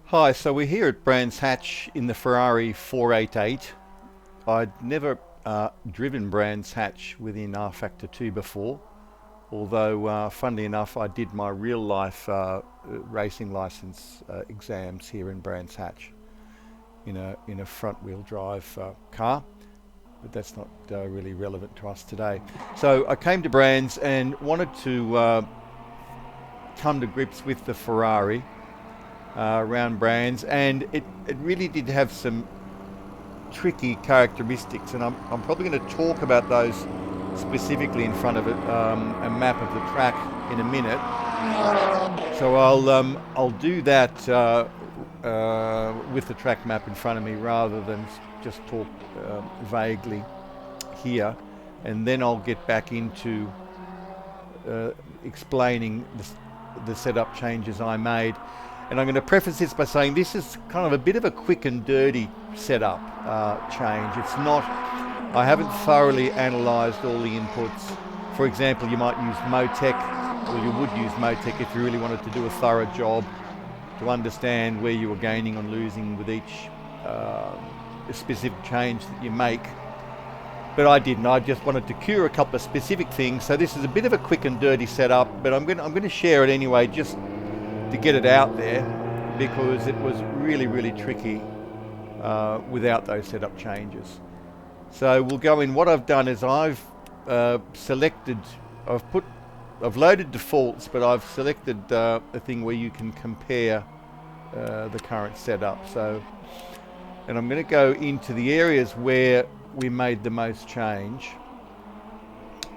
Hi, so we're here at Brands Hatch in the Ferrari 488. I'd never driven Brands Hatch within RFactor 2 before, although funnily enough I did my real life racing license exams here in Brands Hatch in a front wheel drive car, but that's not really relevant to us today. So I came to Brands and wanted to come to grips with the Ferrari around Brands, and it really did have some tricky characteristics, and I'm probably going to talk about those specifically in front of a map of the track in a minute. So I'll do that with the track map in front of me rather than just talk vaguely here, and then I'll get back into explaining the setup changes I made. And I'm going to preface this by saying this is kind of a bit of a quick and dirty setup change. It's not, I haven't thoroughly analysed all the inputs. For example, you might use Motec, or you would use Motec if you really wanted to do a thorough job to understand where you were gaining and losing with each specific change that you make. But I didn't. I just wanted to cure a couple of specific things. So this is a bit of a quick and dirty setup, but I'm going to share it anyway, just to get it out there, because it was really tricky without those setup changes. So we'll go in. What I've done is I've loaded defaults, but I've selected a thing where you can compare the current setup. So, and I'm going to go into the areas where we made the most change.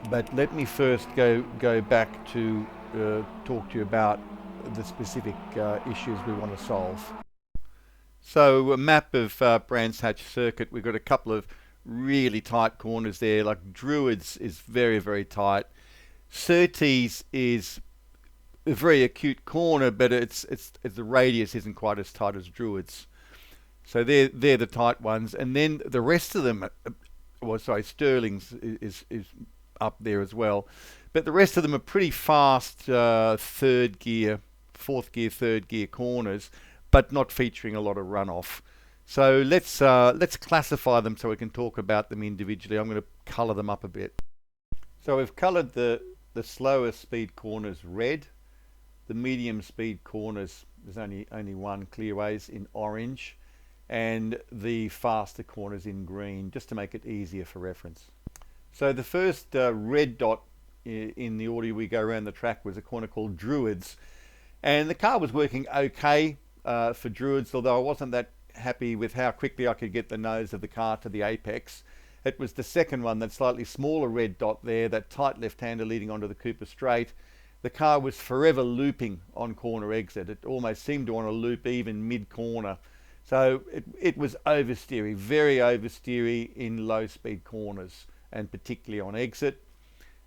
But let me first go back to talk to you about the specific issues we want to solve. So a map of Brands Hatch circuit, we've got a couple of really tight corners there, like Druids is very tight. Surtees is a very acute corner, but it's the radius isn't quite as tight as Druids. So they're the tight ones, and then the rest of them, Stirling's is up there as well, but the rest of them are pretty fast third gear, fourth gear, third gear corners, but not featuring a lot of runoff. So let's classify them so we can talk about them individually. I'm going to colour them up a bit. So we've coloured the slower speed corners red, the medium speed corners, there's only one, clearways, in orange, and the faster corners in green, just to make it easier for reference. So the first red dot in the order we go around the track was a corner called Druids, and the car was working okay for Druids, although I wasn't that happy with how quickly I could get the nose of the car to the apex. It was the second one, that slightly smaller red dot there, that tight left-hander leading onto the Cooper Straight. The car was forever looping on corner exit. It almost seemed to want to loop even mid-corner. So it was oversteery, very oversteery in low-speed corners, and particularly on exit.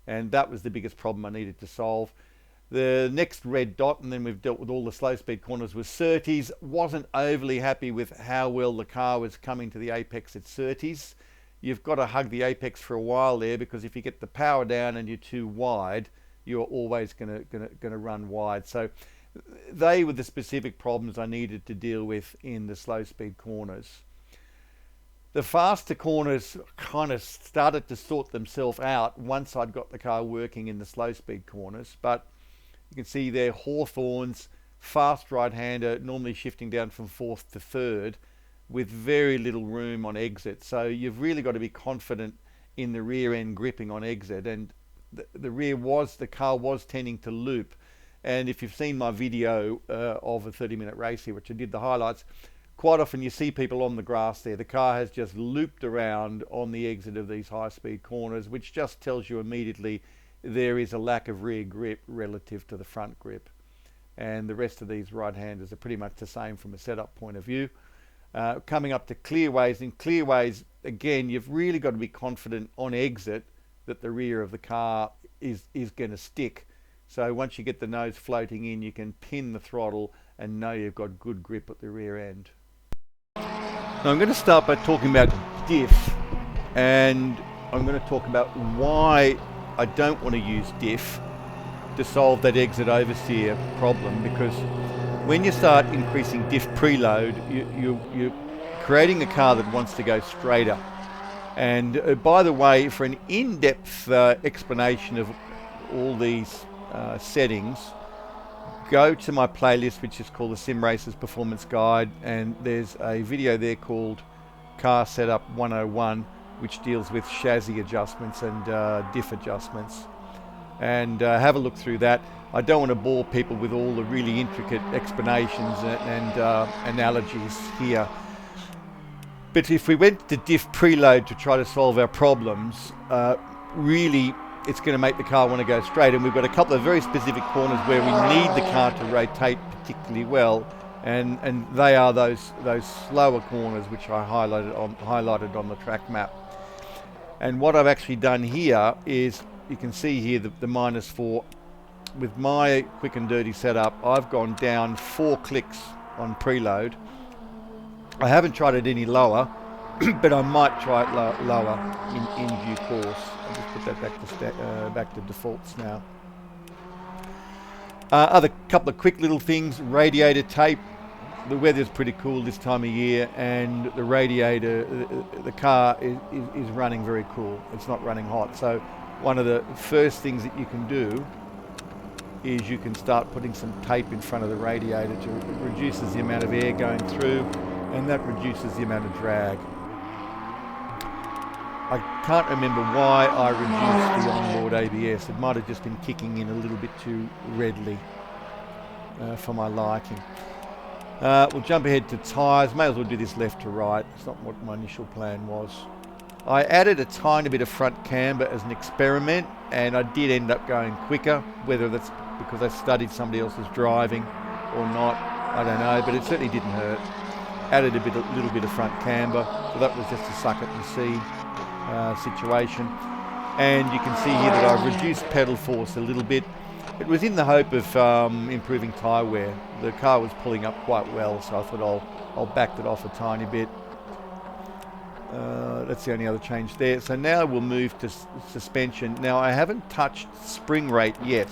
And that was the biggest problem I needed to solve. The next red dot, and then we've dealt with all the slow speed corners, was Surtees. Wasn't overly happy with how well the car was coming to the apex at Surtees. You've got to hug the apex for a while there, because if you get the power down and you're too wide, you're always going to run wide. So they were the specific problems I needed to deal with in the slow speed corners. The faster corners kind of started to sort themselves out once I'd got the car working in the slow speed corners, but you can see there Hawthorns, fast right-hander, normally shifting down from fourth to third with very little room on exit. So you've really got to be confident in the rear end gripping on exit, and the car was tending to loop. And if you've seen my video of a 30-minute race here, which I did the highlights, quite often you see people on the grass there. The car has just looped around on the exit of these high-speed corners, which just tells you immediately there is a lack of rear grip relative to the front grip. And the rest of these right-handers are pretty much the same from a setup point of view. Coming up to clearways, in clearways, again, you've really got to be confident on exit that the rear of the car is going to stick. So once you get the nose floating in, you can pin the throttle and know you've got good grip at the rear end. Now I'm going to start by talking about diff, and I'm going to talk about why I don't want to use diff to solve that exit oversteer problem, because when you start increasing diff preload, you're creating a car that wants to go straighter. And by the way, for an in-depth explanation of all these settings, go to my playlist, which is called the Sim Racers Performance Guide, and there's a video there called Car Setup 101, which deals with chassis adjustments and diff adjustments. And have a look through that. I don't want to bore people with all the really intricate explanations and analogies here. But if we went to diff preload to try to solve our problems, really it's going to make the car want to go straight. And we've got a couple of very specific corners where we need the car to rotate particularly well, and they are those slower corners which I highlighted on the track map. And what I've actually done here is, you can see here the -4. With my quick and dirty setup, I've gone down 4 clicks on preload. I haven't tried it any lower, but I might try it lower in due course. I'll just put that back to defaults now. Other couple of quick little things: radiator tape. The weather's pretty cool this time of year, and the radiator, the car is running very cool. It's not running hot. So one of the first things that you can do is you can start putting some tape in front of the radiator to reduces the amount of air going through, and that reduces the amount of drag. I can't remember why I reduced the onboard ABS. It might have just been kicking in a little bit too readily for my liking. We'll jump ahead to tyres. May as well do this left to right. It's not what my initial plan was. I added a tiny bit of front camber as an experiment, and I did end up going quicker. Whether that's because I studied somebody else's driving or not, I don't know, but it certainly didn't hurt. Added a little bit of front camber, so that was just a suck it and see situation. And you can see here that I've reduced pedal force a little bit. It was in the hope of improving tyre wear. The car was pulling up quite well, so I thought I'll back it off a tiny bit. That's the only other change there. So now we'll move to suspension. Now I haven't touched spring rate yet.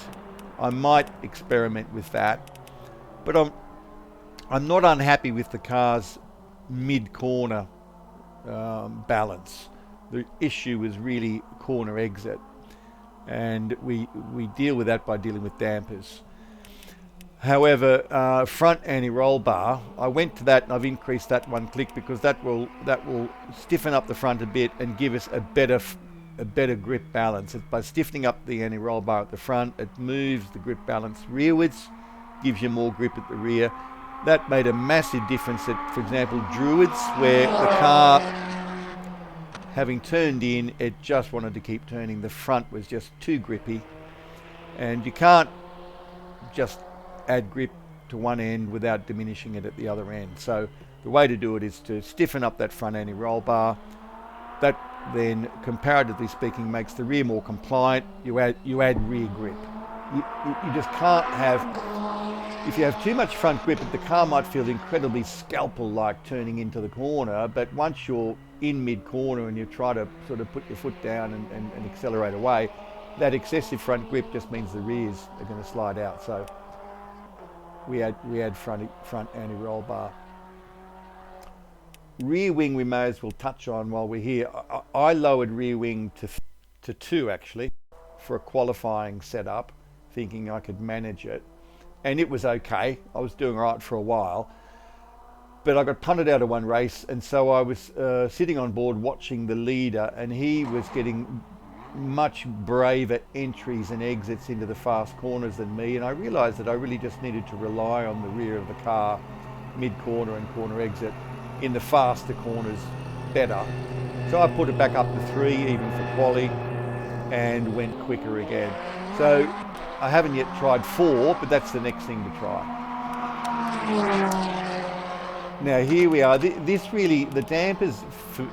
I might experiment with that, but I'm not unhappy with the car's mid-corner balance. The issue is really corner exit, and we deal with that by dealing with dampers. However, front anti-roll bar, I went to that and I've increased that 1 click because that will stiffen up the front a bit and give us a better grip balance. By stiffening up the anti-roll bar at the front, it moves the grip balance rearwards, gives you more grip at the rear. That made a massive difference at, for example, Druids, where the car, having turned in, it just wanted to keep turning. The front was just too grippy, and you can't just add grip to one end without diminishing it at the other end. So the way to do it is to stiffen up that front anti-roll bar. That then, comparatively speaking, makes the rear more compliant. You add rear grip. You just can't have, if you have too much front grip, the car might feel incredibly scalpel-like turning into the corner, but once you're in mid-corner and you try to sort of put your foot down and accelerate away, that excessive front grip just means the rears are going to slide out. So we add front anti-roll bar. Rear wing we may as well touch on while we're here. I lowered rear wing to 2 actually for a qualifying setup, thinking I could manage it, and it was okay. I was doing all right for a while, but I got punted out of one race, and so I was sitting on board watching the leader, and he was getting much braver entries and exits into the fast corners than me, and I realized that I really just needed to rely on the rear of the car, mid-corner and corner exit, in the faster corners better. So I put it back up to 3 even for quali and went quicker again. So I haven't yet tried 4, but that's the next thing to try. Now here we are. This really, the dampers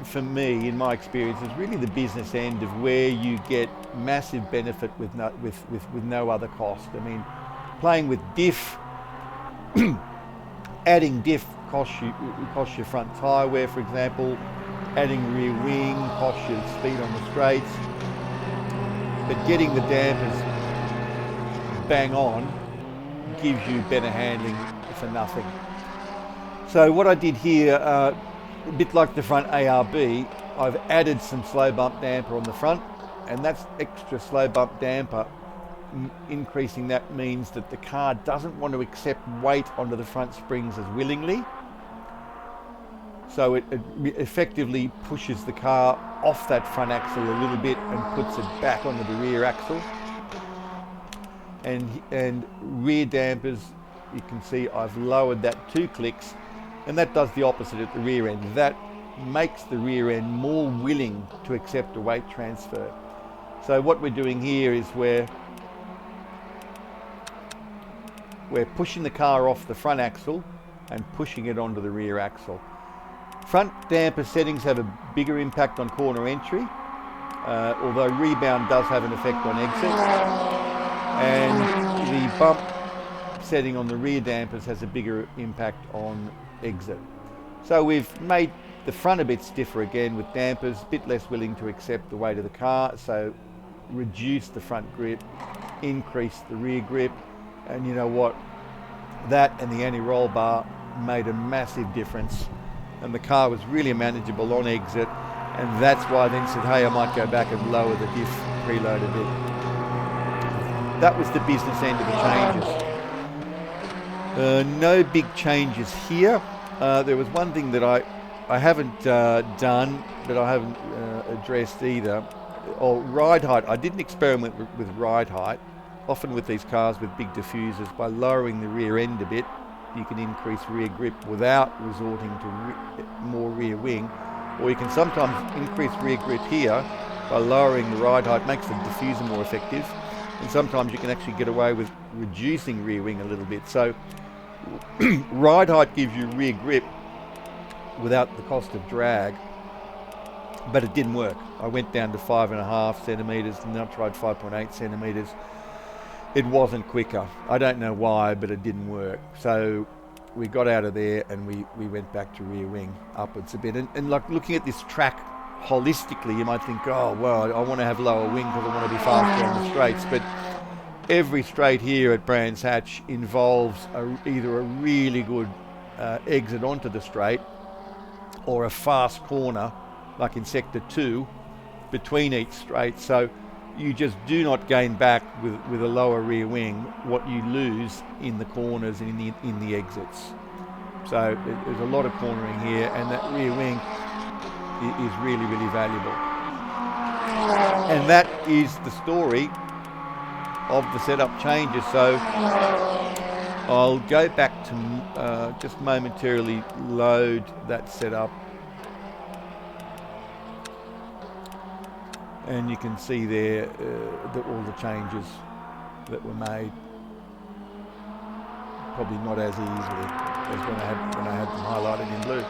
for me, in my experience, is really the business end of where you get massive benefit with no other cost. I mean, playing with diff, adding diff costs you front tyre wear, for example. Adding rear wing costs you speed on the straights. But getting the dampers bang on gives you better handling for nothing. So what I did here, a bit like the front ARB, I've added some slow bump damper on the front, and that's extra slow bump damper. Increasing that means that the car doesn't want to accept weight onto the front springs as willingly. So it effectively pushes the car off that front axle a little bit and puts it back onto the rear axle. And rear dampers, you can see I've lowered that 2 clicks, and that does the opposite at the rear end. That makes the rear end more willing to accept a weight transfer. So what we're doing here is we're pushing the car off the front axle and pushing it onto the rear axle. Front damper settings have a bigger impact on corner entry, although rebound does have an effect on exit. And the bump setting on the rear dampers has a bigger impact on exit. So we've made the front a bit stiffer again with dampers, a bit less willing to accept the weight of the car, so reduce the front grip, increase the rear grip, and you know what? That and the anti-roll bar made a massive difference, and the car was really manageable on exit, and that's why I then said, hey, I might go back and lower the diff preload a bit. That was the business end of the changes. No big changes here. There was one thing that I haven't done, but I haven't addressed either. Ride height. I didn't experiment with ride height. Often with these cars with big diffusers, by lowering the rear end a bit, you can increase rear grip without resorting to more rear wing. Or you can sometimes increase rear grip here by lowering the ride height, makes the diffuser more effective. And sometimes you can actually get away with reducing rear wing a little bit. So ride height gives you rear grip without the cost of drag, but it didn't work. I went down to 5.5 centimetres and then I tried 5.8 centimetres. It wasn't quicker. I don't know why, but it didn't work. So we got out of there and we went back to rear wing upwards a bit. And like looking at this track holistically, you might think, oh, well, I want to have lower wing because I want to be faster on the straights. But every straight here at Brands Hatch involves either a really good exit onto the straight or a fast corner, like in sector 2, between each straight. So you just do not gain back with a lower rear wing what you lose in the corners and in the exits. So there's a lot of cornering here, and that rear wing is really, really valuable. And that is the story of the setup changes. So I'll go back to just momentarily load that setup. And you can see there all the changes that were made. Probably not as easily as when I had them highlighted in blue.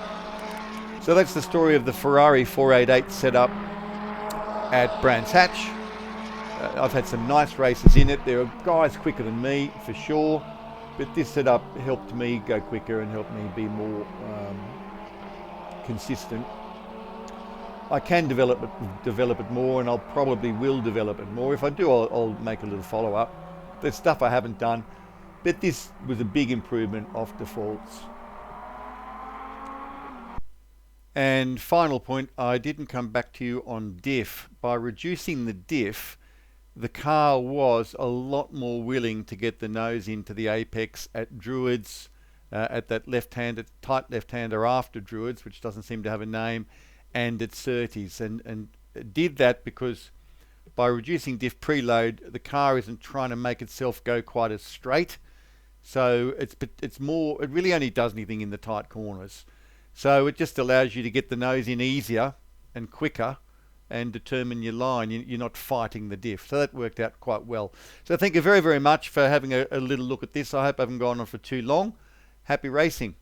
So that's the story of the Ferrari 488 setup at Brands Hatch. I've had some nice races in it. There are guys quicker than me for sure, but this setup helped me go quicker and helped me be more consistent. I can develop it more, and I'll probably will develop it more. If I do, I'll make a little follow-up. There's stuff I haven't done, but this was a big improvement off defaults. And final point, I didn't come back to you on diff. By reducing the diff, the car was a lot more willing to get the nose into the apex at Druids, at that left-hander, tight left-hander after Druids, which doesn't seem to have a name, and at Surtees, and did that because by reducing diff preload, the car isn't trying to make itself go quite as straight. So it's more, it really only does anything in the tight corners. So it just allows you to get the nose in easier and quicker and determine your line. You're not fighting the diff. So that worked out quite well. So thank you very, very much for having a little look at this. I hope I haven't gone on for too long. Happy racing.